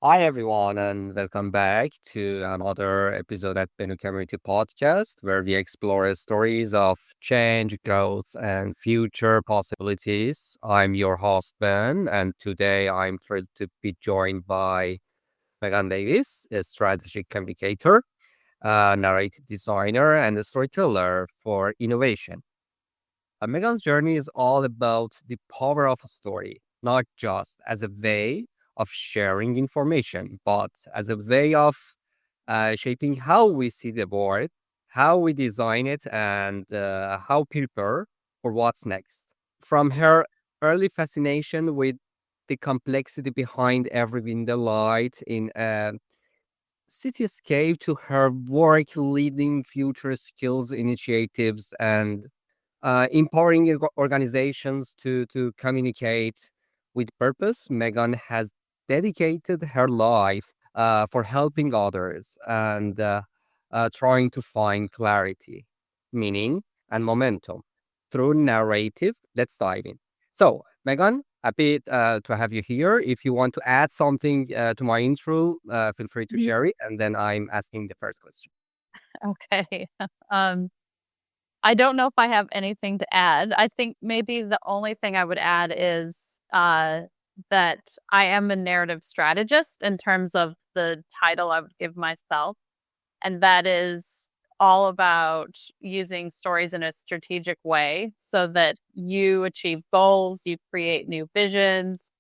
Hi, everyone, and welcome back to another episode at Benu Community Podcast, where we explore stories of change, growth, and future possibilities. I'm your host, Ben, and today I'm thrilled to be joined by Megan Davis, a strategic communicator, a narrative designer, and a storyteller for innovation. Megan's journey is all about the power of a story, not just as a way of sharing information, but as a way of shaping how we see the world, how we design it, and how prepare for what's next. From her early fascination with the complexity behind every window light in a cityscape to her work leading future skills initiatives and empowering organizations to communicate with purpose. Megan has dedicated her life for helping others and trying to find clarity, meaning, and momentum through narrative. Let's dive in. So, Megan, happy to have you here. If you want to add something to my intro, feel free to Mhm. share it. And then I'm asking the first question. Okay. Um, I don't know if I have anything to add. I think maybe the only thing I would add is that I am a narrative strategist in terms of the title I would give myself. And that is all about using stories in a strategic way so that you achieve goals, you create new visions,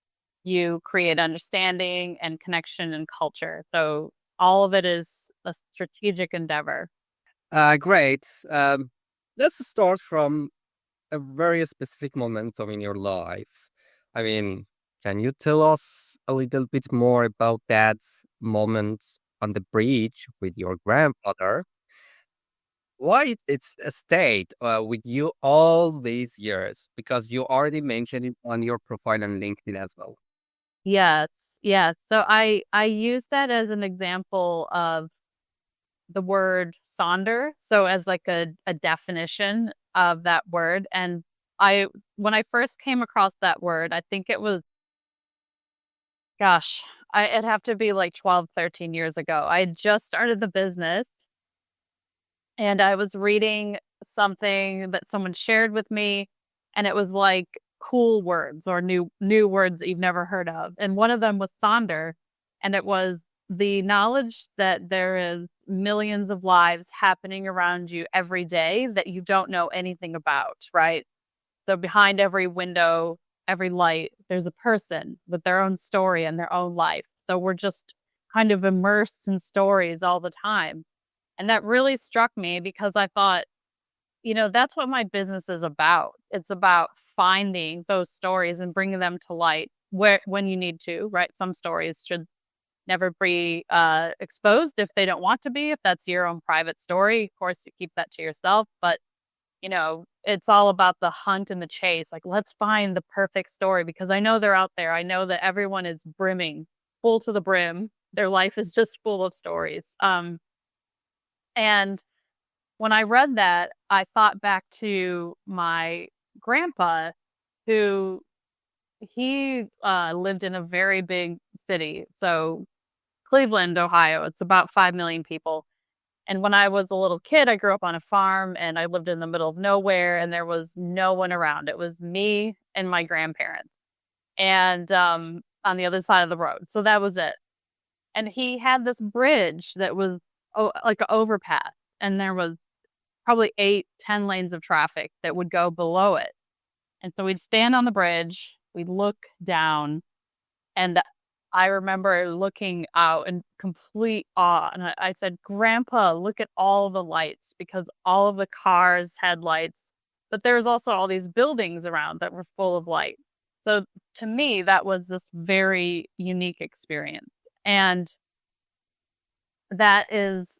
you create understanding and connection and culture. So all of it is a strategic endeavor. Great. Let's start from a very specific momentum in your life. I mean, can you tell us a little bit more about that moment on the bridge with your grandfather? Why it's stayed with you all these years? Because you already mentioned it on your profile on LinkedIn as well. Yes, yes. So I use that as an example of the word sonder, so as like a definition of that word, and I when I first came across that word, I think it was gosh, it'd have to be like 12, 13 years ago. I had just started the business, and I was reading something that someone shared with me, and it was like cool words or new words that you've never heard of. And one of them was sonder, and it was the knowledge that there is millions of lives happening around you every day that you don't know anything about, right? So behind every window, every light, there's a person with their own story and their own life. So we're just kind of immersed in stories all the time. And that really struck me because I thought, that's what my business is about. It's about finding those stories and bringing them to light where when you need to, right? Some stories should never be exposed if they don't want to be. If that's your own private story, of course, you keep that to yourself. But it's all about the hunt and the chase. Like, let's find the perfect story because I know they're out there. I know that everyone is brimming, full to the brim. Their life is just full of stories. And when I read that, I thought back to my grandpa who he lived in a very big city. So Cleveland, Ohio, it's about 5 million people. And when I was a little kid, I grew up on a farm and I lived in the middle of nowhere and there was no one around. It was me and my grandparents and on the other side of the road. So that was it. And he had this bridge that was like an overpass and there was probably 8, 10 lanes of traffic that would go below it. And so we'd stand on the bridge, we'd look down, and I remember looking out in complete awe. And I said, Grandpa, look at all the lights because all of the cars had lights, but there was also all these buildings around that were full of light. So to me, that was this very unique experience. And that is,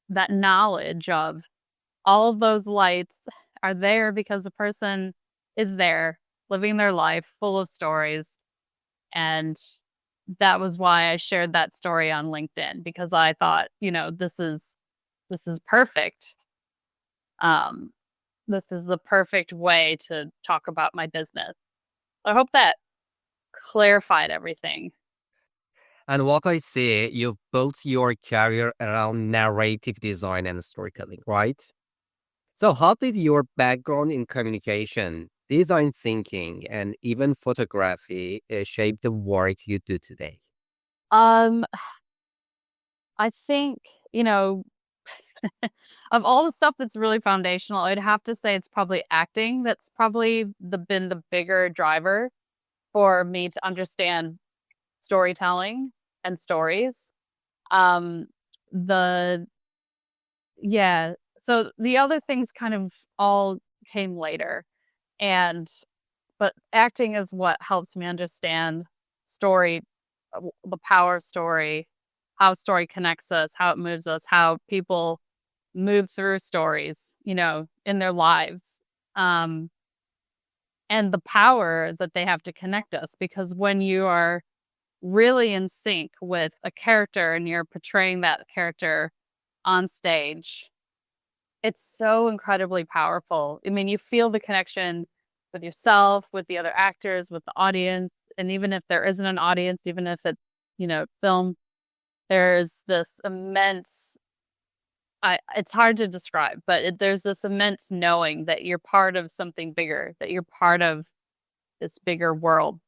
that knowledge of all of those lights are there because the person is there living their life full of stories. And that was why I shared that story on LinkedIn because I thought, this is perfect. Um, this is the perfect way to talk about my business. I hope that clarified everything. And what I see, you've built your career around narrative design and storytelling, right? So, how did your background in communication, design thinking, and even photography shape the work you do today? Um, I think, you know, of all the stuff that's really foundational, I'd have to say it's probably acting. That's probably been the bigger driver for me to understand storytelling and stories. Um, the yeah, so the other things kind of all came later, and but acting is what helps me understand story, the power of story, how story connects us, how it moves us, how people move through stories, in their lives. Um, and the power that they have to connect us, because when you are really in sync with a character and you're portraying that character on stage, it's so incredibly powerful. I mean, you feel the connection with yourself, with the other actors, with the audience. And even if there isn't an audience, even if it's, film, there's this immense, it's hard to describe, but there's this immense knowing that you're part of something bigger, that you're part of this bigger world.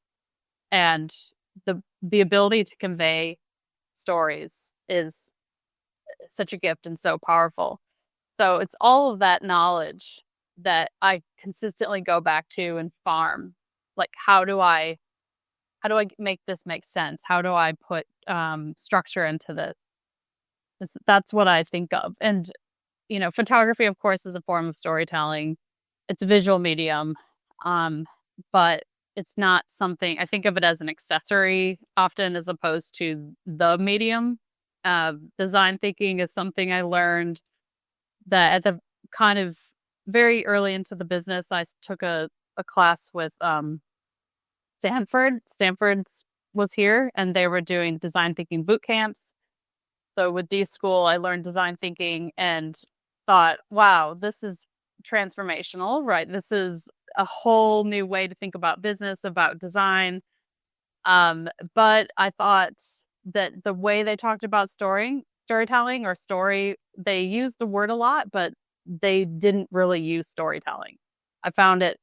And the ability to convey stories is such a gift and so powerful. So it's all of that knowledge that I consistently go back to and farm. Like, how do I make this make sense? How do I put structure into this? That's what I think of. And photography, of course, is a form of storytelling. It's a visual medium, um, but it's not something I think of it as an accessory often as opposed to the medium. Design thinking is something I learned that at the kind of very early into the business, took a class with Stanford. Stanford's was here, and they were doing design thinking boot camps. So with D School, I learned design thinking and thought, wow, this is transformational, right? This is a whole new way to think about business, about design. But I thought that the way they talked about storytelling or story, they used the word a lot, but they didn't really use storytelling. I found it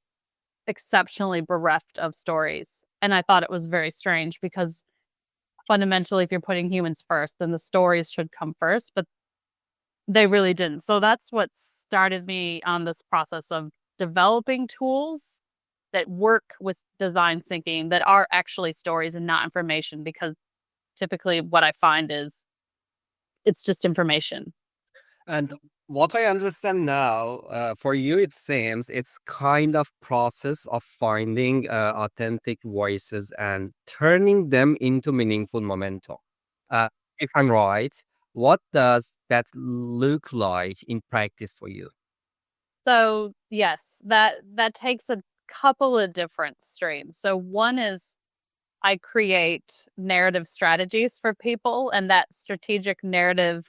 exceptionally bereft of stories. And I thought it was very strange because fundamentally, if you're putting humans first, then the stories should come first, but they really didn't. So that's what started me on this process of developing tools that work with design thinking that are actually stories and not information, because typically what I find is it's just information. And what I understand now, for you, it seems it's kind of process of finding authentic voices and turning them into meaningful momentum. Uh, if I'm right, what does that look like in practice for you? So, yes, that takes a couple of different streams. So one is I create narrative strategies for people, and that strategic narrative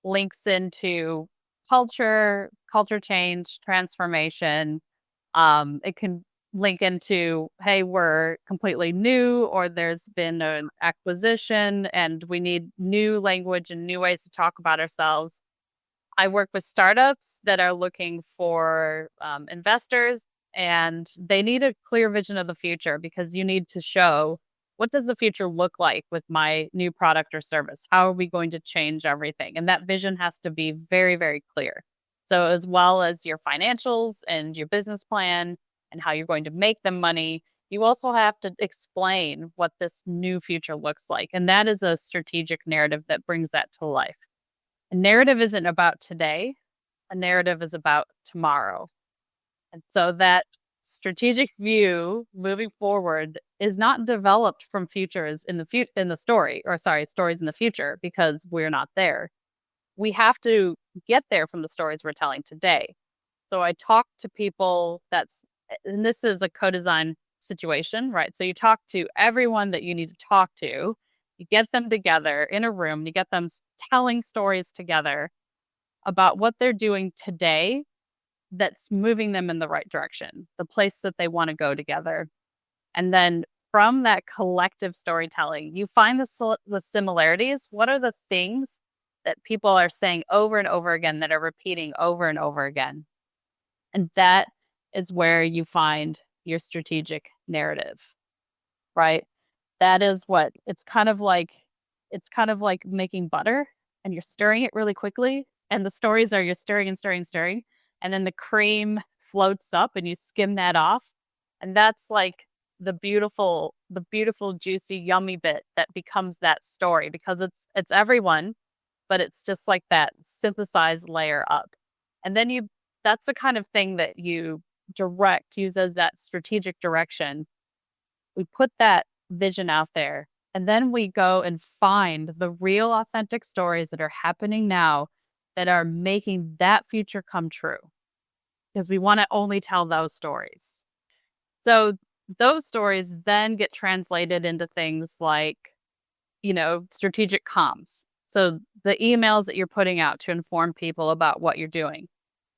links into culture change, transformation. It can link into, hey, we're completely new, or there's been an acquisition and we need new language and new ways to talk about ourselves. I work with startups that are looking for investors, and they need a clear vision of the future because you need to show what does the future look like with my new product or service? How are we going to change everything? And that vision has to be very, very clear. So, as well as your financials and your business plan and how you're going to make them money, you also have to explain what this new future looks like. And that is a strategic narrative that brings that to life. A narrative isn't about today, a narrative is about tomorrow. And so that strategic view moving forward is not developed from futures in the story, or sorry, stories in the future, because we're not there. We have to get there from the stories we're telling today. So I talk to people and this is a co-design situation, right? So you talk to everyone that you need to talk to. You get them together in a room, you get them telling stories together about what they're doing today that's moving them in the right direction, the place that they want to go together. And then from that collective storytelling, you find the similarities. What are the things that people are saying over and over again that are repeating over and over again? And that is where you find your strategic narrative, right? That is what it's kind of like making butter and you're stirring it really quickly. And the stories are you're stirring and stirring and stirring. And then the cream floats up and you skim that off. And that's like the beautiful, juicy, yummy bit that becomes that story because it's everyone, but it's just like that synthesized layer up. And then that's the kind of thing that you use as that strategic direction. We put that vision out there and then we go and find the real authentic stories that are happening now that are making that future come true because we want to only tell those stories. So those stories then get translated into things like, strategic comms. So the emails that you're putting out to inform people about what you're doing,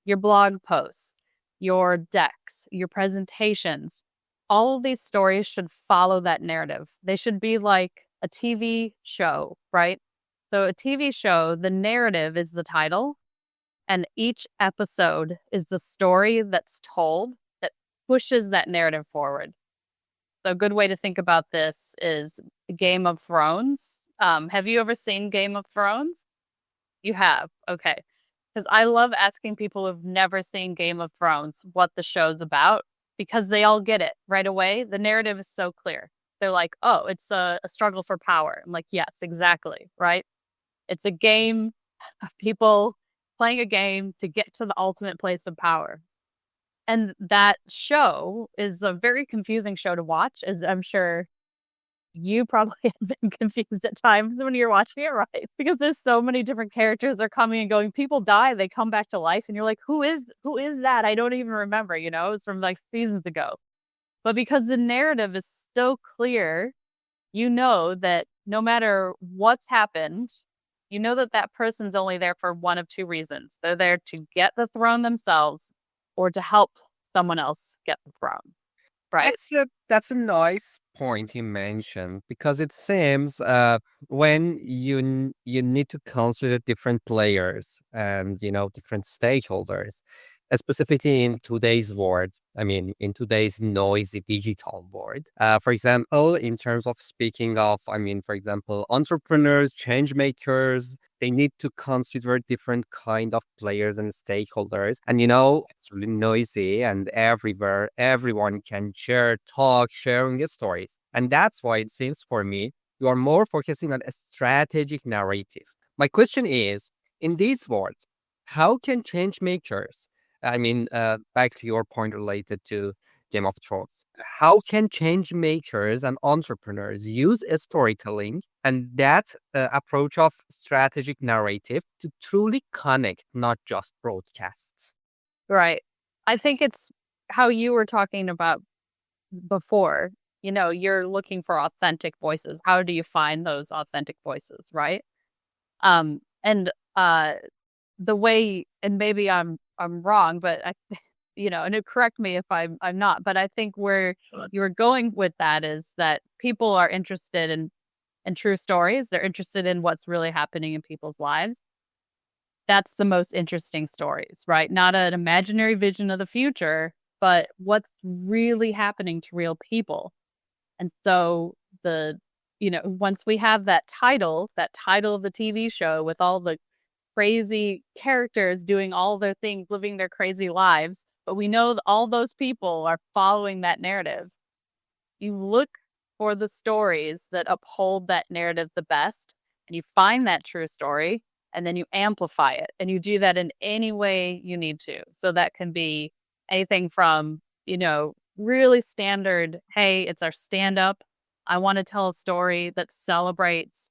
your blog posts, your decks, your presentations, all of these stories should follow that narrative. They should be like a TV show, right? So a TV show, the narrative is the title, and each episode is the story that's told that pushes that narrative forward. So a good way to think about this is Game of Thrones. Have you ever seen Game of Thrones? You have. Okay. Because I love asking people who've never seen Game of Thrones what the show's about because they all get it right away. The narrative is so clear. They're like, oh, it's a struggle for power. I'm like, yes, exactly. Right. It's a game of people playing a game to get to the ultimate place of power. And that show is a very confusing show to watch, as I'm sure you probably have been confused at times when you're watching it, right? Because there's so many different characters are coming and going. People die, they come back to life, and you're like, who is that? I don't even remember, it's from like seasons ago. But because the narrative is so clear, you know that no matter what's happened, you know that that person's only there for one of two reasons. They're there to get the throne themselves or to help someone else get the throne, right? That's a nice point you mentioned because it seems when you need to consider different players and different stakeholders, specifically in today's world. I mean, in today's noisy digital world. For example, in terms of speaking of, I mean, for example, entrepreneurs, change makers, they need to consider different kind of players and stakeholders. And it's really noisy and everywhere everyone can share, talk, sharing their stories. And that's why it seems for me you are more focusing on a strategic narrative. My question is, in this world, how can change makers, I mean, back to your point related to Game of Thrones, how can change makers and entrepreneurs use a storytelling and that approach of strategic narrative to truly connect, not just broadcast? Right. I think it's how you were talking about before. You're looking for authentic voices. How do you find those authentic voices, right? And the way, and maybe I'm wrong, but and correct me if I'm not, but I think where you're going with that is that people are interested in true stories. They're interested in what's really happening in people's lives. That's the most interesting stories, right? Not an imaginary vision of the future, but what's really happening to real people. And so once we have that title of the TV show with all the crazy characters doing all their things, living their crazy lives, but we know that all those people are following that narrative. You look for the stories that uphold that narrative the best, and you find that true story, and then you amplify it. And you do that in any way you need to. So that can be anything from, really standard, hey, it's our stand up. I want to tell a story that celebrates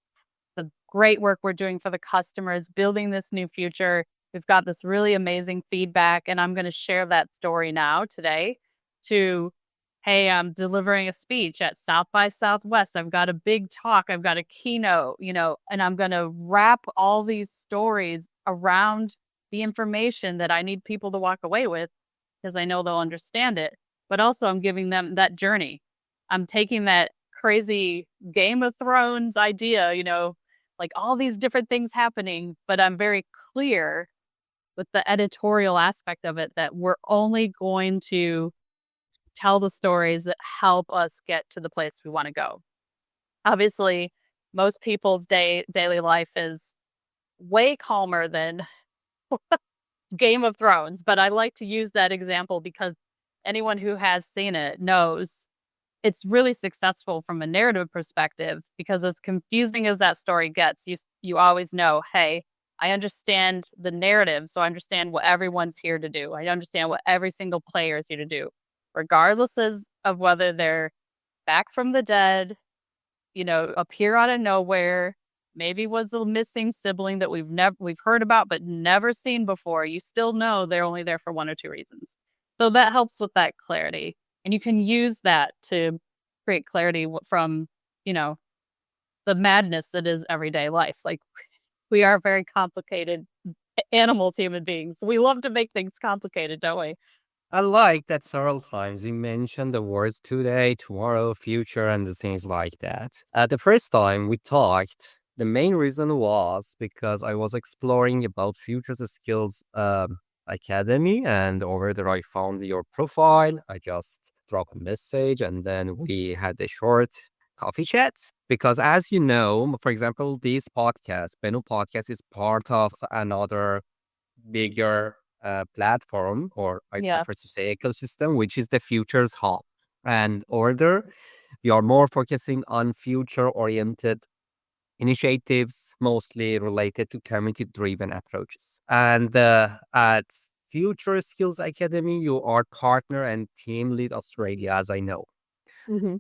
the great work we're doing for the customers, building this new future. We've got this really amazing feedback, and I'm going to share that story now today to, hey, I'm delivering a speech at South by Southwest. I've got a big talk. I've got a keynote, and I'm going to wrap all these stories around the information that I need people to walk away with because I know they'll understand it. But also, I'm giving them that journey. I'm taking that crazy Game of Thrones idea, like all these different things happening, but I'm very clear with the editorial aspect of it that we're only going to tell the stories that help us get to the place we want to go. Obviously, most people's daily life is way calmer than Game of Thrones, but I like to use that example because anyone who has seen it knows it's really successful from a narrative perspective because as confusing as that story gets, you always know, hey, I understand the narrative, so I understand what everyone's here to do. I understand what every single player is here to do, regardless of whether they're back from the dead, appear out of nowhere, maybe was a missing sibling that we've heard about but never seen before. You still know they're only there for one or two reasons. So that helps with that clarity. And you can use that to create clarity from, you know, the madness that is everyday life. Like we are very complicated animals, human beings. We love to make things complicated, don't we? I like that several times you mentioned the words today, tomorrow, future, and the things like that. The first time we talked, the main reason was because I was exploring about Futures Skills Academy, and over there I found your profile. I just dropped a message, and then we had a short coffee chat. Because as you know, for example, this podcast, Benu Podcast, is part of another bigger platform, or I Yeah. prefer to say ecosystem, which is the Futures Hub. And order, we are more focusing on future oriented initiatives, mostly related to community driven approaches. And at Future Skills Academy, you are partner and team lead Australia, as I know. Hmm.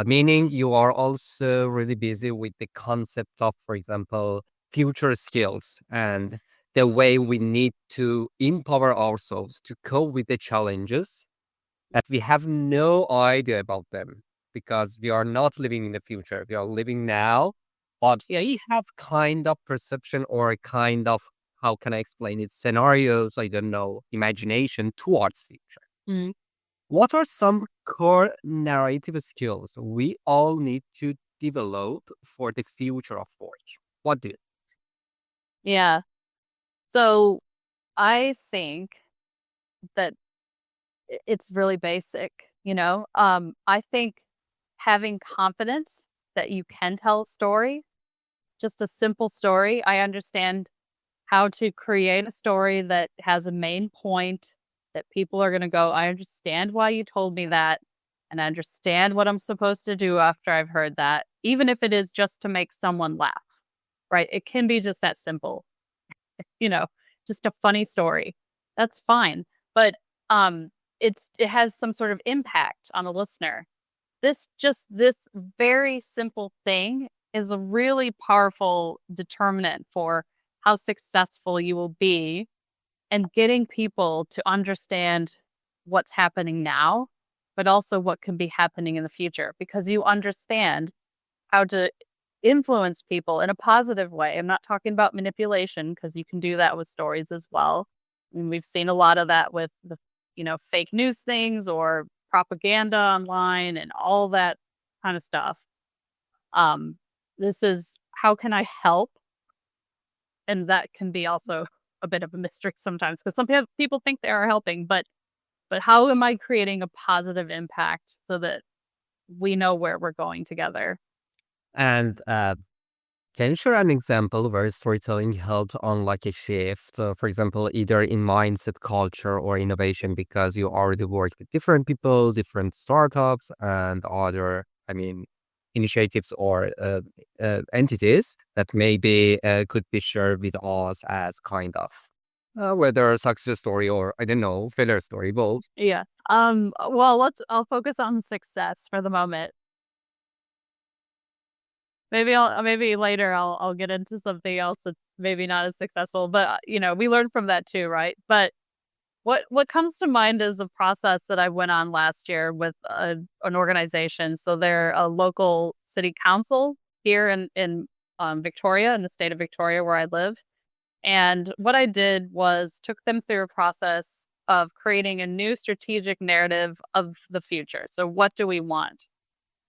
Meaning you are also really busy with the concept of, for example, future skills and the way we need to empower ourselves to cope with the challenges that we have no idea about them because we are not living in the future. We are living now, but Yeah. we have kind of perception or a kind of, how can I explain it, scenarios, I don't know, imagination towards future. Mm. What are some core narrative skills we all need to develop for the future of work? What do you? Yeah. So I think that it's really basic, I think having confidence that you can tell a story, just a simple story. I understand how to create a story that has a main point that people are going to go, I understand why you told me that. And I understand what I'm supposed to do after I've heard that, even if it is just to make someone laugh, right? It can be just that simple, you know, just a funny story. That's fine. But um it has some sort of impact on the listener. This very simple thing is a really powerful determinant for how successful you will be and getting people to understand what's happening now, but also what can be happening in the future because you understand how to influence people in a positive way. I'm not talking about manipulation because you can do that with stories as well. And we've seen a lot of that with the, fake news things or propaganda online and all that kind of stuff. Um, this is how can I help? And that can be also a bit of a mystery sometimes because some people think they are helping, but how am I creating a positive impact so that we know where we're going together? And can you share an example where storytelling helped unlock a shift? For example, either in mindset, culture, or innovation, because you already worked with different people, different startups, and other, I mean, initiatives or entities that maybe could be shared with us as kind of whether a success story or I don't know, failure story, both. Yeah. Well, I'll focus on success for the moment. Maybe later I'll get into something else that's maybe not as successful, but we learned from that too, right? But what comes to mind is a process that I went on last year with an organization. So they're a local city council here in Victoria, in the state of Victoria, where I live. And what I did was took them through a process of creating a new strategic narrative of the future. So what do we want?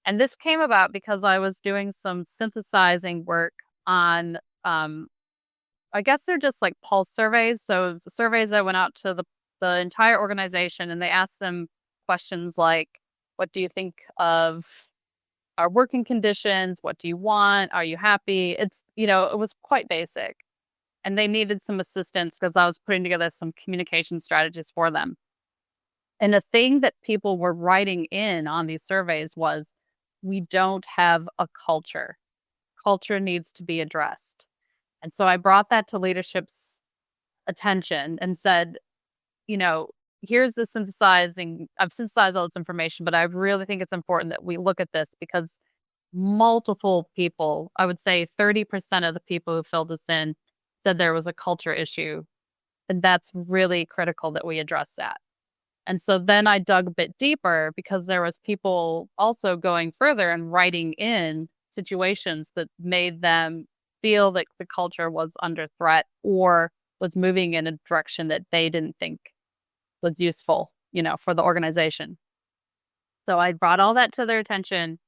And this came about because I was doing some synthesizing work on, I guess they're just like pulse surveys. So surveys that went out to the entire organization and they asked them questions like, what do you think of our working conditions? What do you want? Are you happy? It was quite basic. And they needed some assistance because I was putting together some communication strategies for them. And the thing that people were writing in on these surveys was, we don't have a culture. Culture needs to be addressed. And so I brought that to leadership's attention and said, you know, here's the synthesizing. I've synthesized all this information, but I really think it's important that we look at this because multiple people, I would say 30% of the people who filled this in said there was a culture issue. And that's really critical that we address that. And so then I dug a bit deeper because there was people also going further and writing in situations that made them feel that the culture was under threat or was moving in a direction that they didn't think was useful, for the organization. So I brought all that to their attention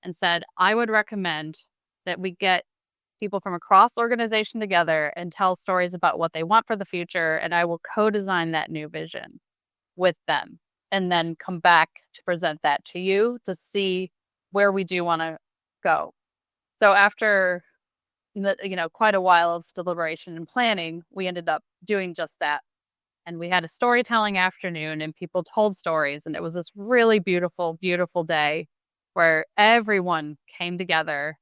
and said, I would recommend that we get people from across the organization together and tell stories about what they want for the future. And I will co-design that new vision with them and then come back to present that to you to see where we do want to go. So after quite a while of deliberation and planning, we ended up doing just that. And we had a storytelling afternoon and people told stories. And it was this really beautiful, beautiful day where everyone came together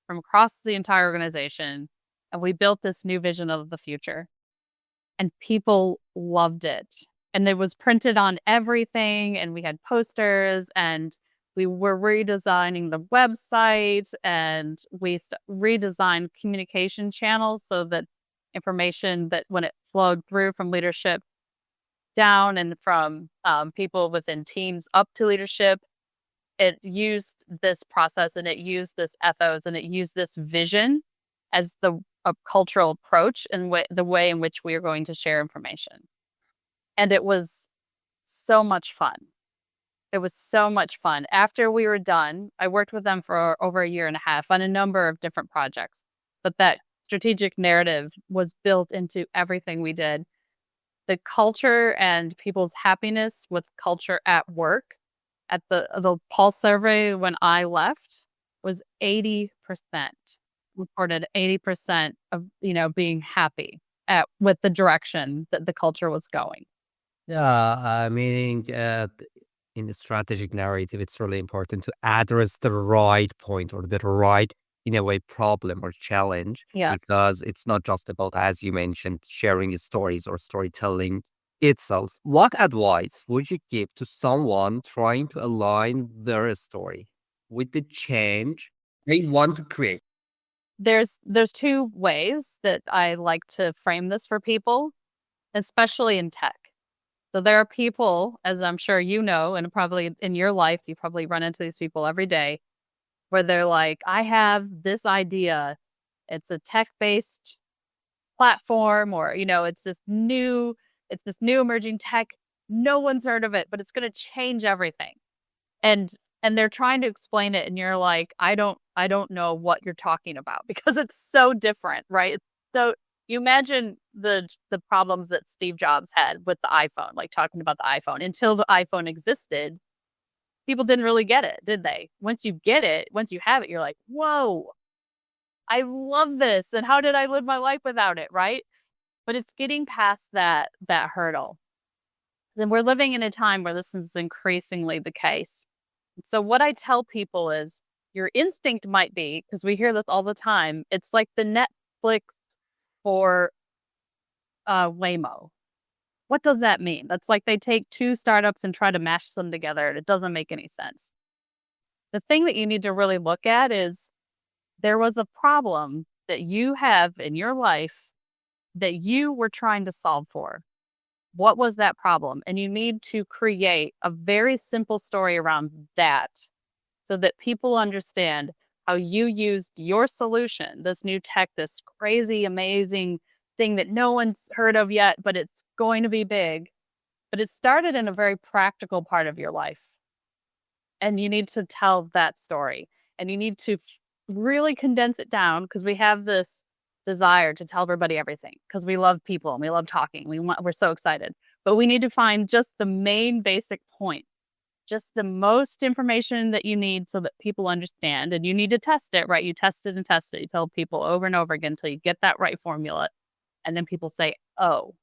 from across the entire organization and we built this new vision of the future. And people loved it. And it was printed on everything and we had posters and we were redesigning the website and we redesigned communication channels so that information that when it flowed through from leadership down and from people within teams up to leadership, it used this process and it used this ethos and it used this vision as a cultural approach and the way in which we are going to share information. And it was so much fun. It was so much fun. After we were done, I worked with them for over a year and a half on a number of different projects, but that strategic narrative was built into everything we did. The culture and people's happiness with culture at work at the pulse survey when I left was 80%. Reported 80% of, being happy with the direction that the culture was going. Yeah, meaning in the strategic narrative, it's really important to address the right point or the right, in a way, problem or challenge, Yes. because it's not just about, as you mentioned, sharing stories or storytelling itself. What advice would you give to someone trying to align their story with the change they want to create? There's two ways that I like to frame this for people, especially in tech. So there are people, as I'm sure you know, and probably in your life, you probably run into these people every day where they're like, I have this idea. It's a tech-based platform or, it's this new emerging tech. No one's heard of it, but it's going to change everything. And they're trying to explain it and you're like, I don't know what you're talking about because it's so different, right? So you imagine the problems that Steve Jobs had with the iPhone, like talking about the iPhone. Until the iPhone existed, people didn't really get it, did they? Once you get it, once you have it, you're like, whoa, I love this. And how did I live my life without it, right? But it's getting past that hurdle. Then we're living in a time where this is increasingly the case. So what I tell people is your instinct might be, because we hear this all the time, it's like the Netflix for Waymo. What does that mean? That's like they take two startups and try to mash them together and it doesn't make any sense. The thing that you need to really look at is there was a problem that you have in your life that you were trying to solve for. What was that problem? And you need to create a very simple story around that so that people understand how you used your solution, this new tech, this crazy, amazing thing that no one's heard of yet, but it's going to be big. But it started in a very practical part of your life. and you need to tell that story, and you need to really condense it down because we have this desire to tell everybody everything because we love people and we love talking. We're so excited, but we need to find just the main basic point, just the most information that you need so that people understand. And you need to test it, right? You test it and test it. You tell people over and over again until you get that right formula. And then people say, oh,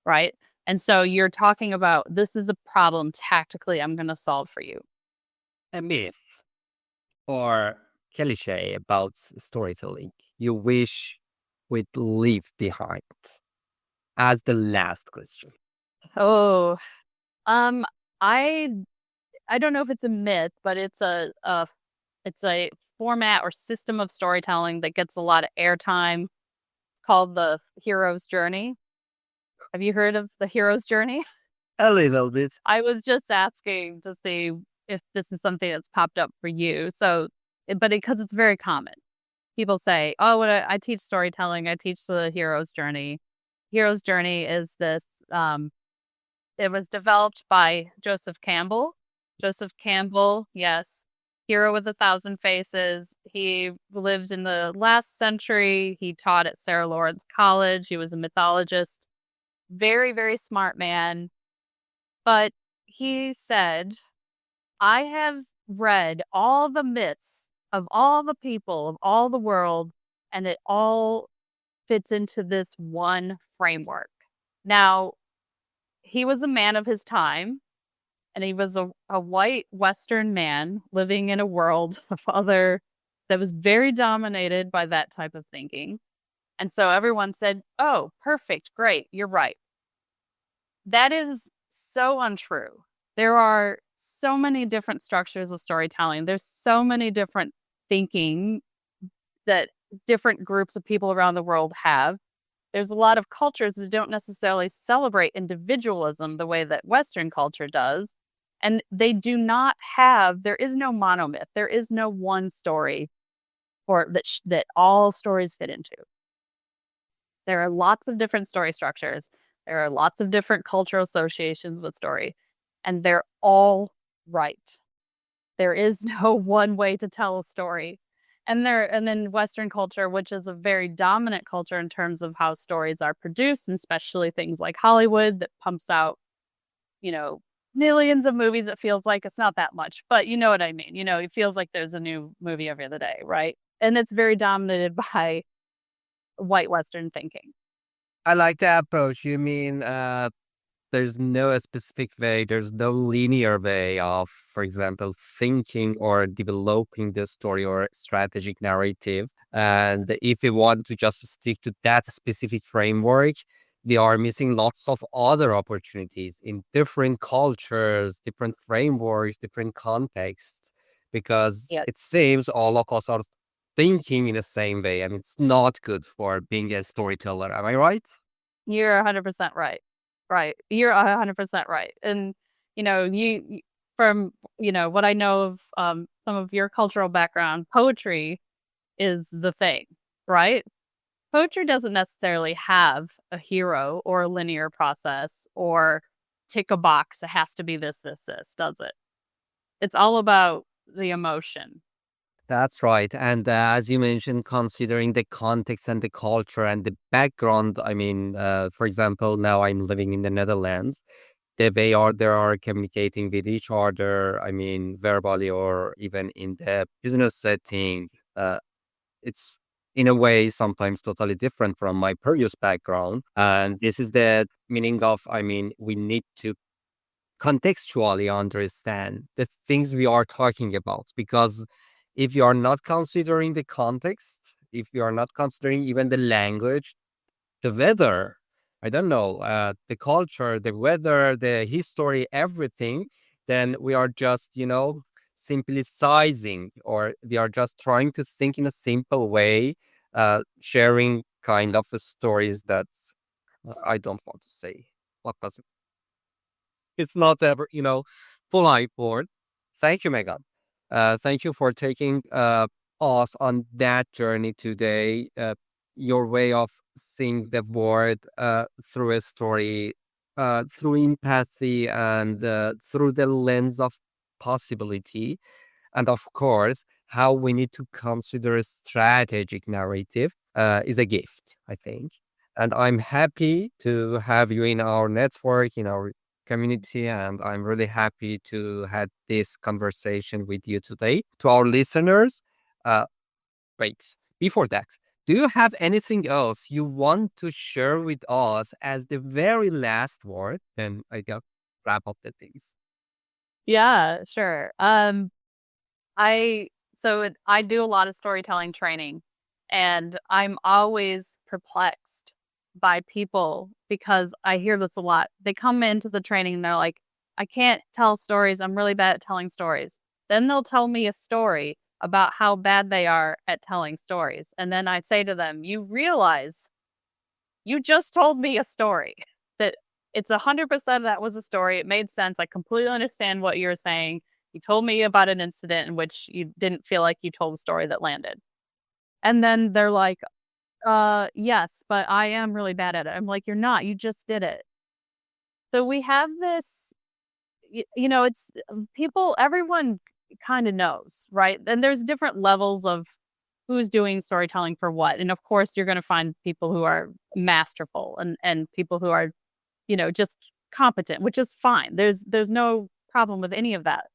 right. And so you're talking about this is the problem tactically I'm going to solve for you. A myth or cliche about storytelling you wish we'd leave behind as the last question. Oh, um, I I don't know if it's a myth, but it's a format or system of storytelling that gets a lot of airtime. It's called the hero's journey. Have you heard of the hero's journey? A little bit. I was just asking to see if this is something that's popped up for you. So, but because it's very common, people say, "Oh, when I teach storytelling, I teach the hero's journey." Hero's journey is this. It was developed by Joseph Campbell. Joseph Campbell, yes, hero with a thousand faces. He lived in the last century. He taught at Sarah Lawrence College. He was a mythologist. Very, very smart man. But he said, I have read all the myths of all the people, of all the world, and it all fits into this one framework. Now, he was a man of his time, and he was a white Western man living in a world of other that was very dominated by that type of thinking. And so everyone said, oh, perfect, great, you're right. That is so untrue. There are so many different structures of storytelling. There's so many different thinking that different groups of people around the world have. There's a lot of cultures that don't necessarily celebrate individualism the way that Western culture does. And they do not have, there is no monomyth. There is no one story for that all stories fit into. There are lots of different story structures. There are lots of different cultural associations with story, and they're all right. There is no one way to tell a story. And then Western culture, which is a very dominant culture in terms of how stories are produced, and especially things like Hollywood that pumps out, you know, millions of movies. It feels like it's not that much, but you know what I mean. You know, it feels like there's a new movie every other day, right? And it's very dominated by white Western thinking. I like the approach. You mean there's no specific way, there's no linear way of, for example, thinking or developing the story or strategic narrative. And if we want to just stick to that specific framework, we are missing lots of other opportunities in different cultures, different frameworks, different contexts, because Yeah, it seems all of us are thinking in the same way, and it's not good for being a storyteller. Am I right? you're 100% right. Right. You're 100% right. And, from, what I know of some of your cultural background, poetry is the thing, right? Poetry doesn't necessarily have a hero or a linear process or tick a box. It has to be this, does it? It's all about the emotion. That's right. And as you mentioned, considering the context and the culture and the background, I mean, for example, now I'm living in the Netherlands. The way they are communicating with each other, I mean, verbally or even in the business setting, it's in a way sometimes totally different from my previous background. And this is the meaning of, I mean, we need to contextually understand the things we are talking about, because if you are not considering the context, if you are not considering even the language, the weather, I don't know, the culture, the weather, the history, everything, then we are just, simply sizing, or we are just trying to think in a simple way, sharing kind of stories that I don't want to say. What does it's not ever, polite word. Thank you, Megan. Thank you for taking us on that journey today. Your way of seeing the world through a story, through empathy, and through the lens of possibility. And of course, how we need to consider a strategic narrative is a gift, I think. And I'm happy to have you in our network, in our community, and I'm really happy to have this conversation with you today. To our listeners, uh, wait, before that, do you have anything else you want to share with us as the very last word? Then I got wrap up the things. Yeah, sure. I do a lot of storytelling training, and I'm always perplexed by people because I hear this a lot. They come into the training and they're like, I can't tell stories. I'm really bad at telling stories. Then they'll tell me a story about how bad they are at telling stories. And then I say to them, you realize you just told me a story that it's 100% that was a story. It made sense. I completely understand what you're saying. You told me about an incident in which you didn't feel like you told a story that landed. And then they're like, yes, but I am really bad at it. I'm like, you're not. You just did it. So we have this, it's people, everyone kind of knows, right? And there's different levels of who's doing storytelling for what. And of course, you're going to find people who are masterful and people who are, just competent, which is fine. There's no problem with any of that.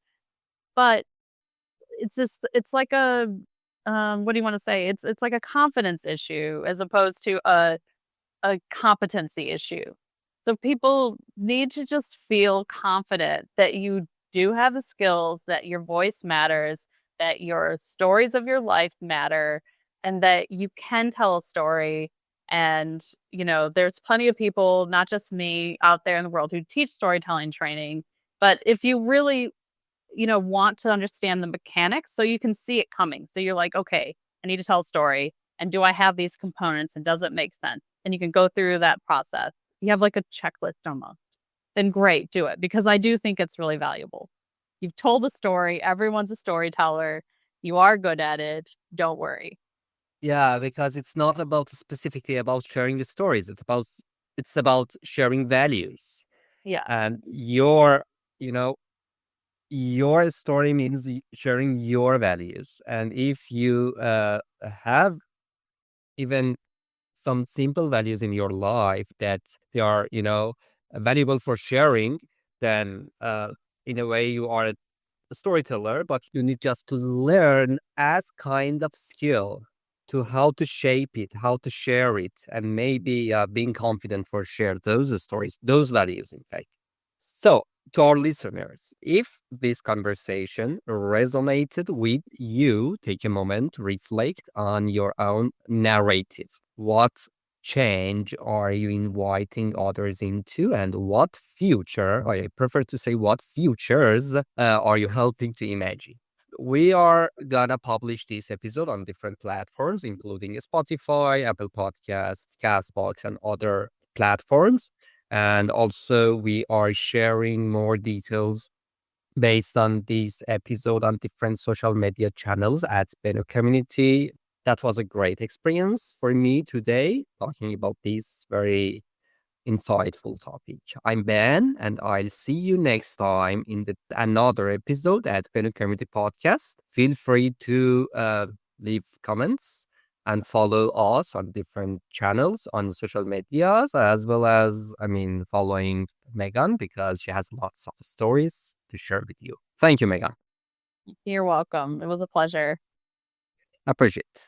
But it's like a what do you want to say? It's like a confidence issue as opposed to a competency issue. So people need to just feel confident that you do have the skills, that your voice matters, that your stories of your life matter, and that you can tell a story. And, there's plenty of people, not just me, out there in the world who teach storytelling training. But if you really want to understand the mechanics so you can see it coming. So you're like, okay, I need to tell a story. And do I have these components and does it make sense? And you can go through that process. You have like a checklist almost. Then great, do it because I do think it's really valuable. You've told a story. Everyone's a storyteller. You are good at it. Don't worry. Yeah, because it's not about specifically about sharing the stories. It's about sharing values. Yeah. And you know, your story means sharing your values. And if you have even some simple values in your life that they are, valuable for sharing, then in a way you are a storyteller, but you need just to learn as kind of skill to how to shape it, how to share it, and maybe being confident for share those stories, those values, in fact. So, to our listeners, if this conversation resonated with you, take a moment to reflect on your own narrative. What change are you inviting others into, and what future, or I prefer to say, what futures are you helping to imagine? We are gonna publish this episode on different platforms, including Spotify, Apple Podcasts, Castbox, and other platforms. And also, we are sharing more details based on this episode on different social media channels at Beno Community. That was a great experience for me today, talking about this very insightful topic. I'm Ben, and I'll see you next time in another episode at Beno Community Podcast. Feel free to leave comments and follow us on different channels on social medias, as well as, following Megan because she has lots of stories to share with you. Thank you, Megan. You're welcome. It was a pleasure. Appreciate.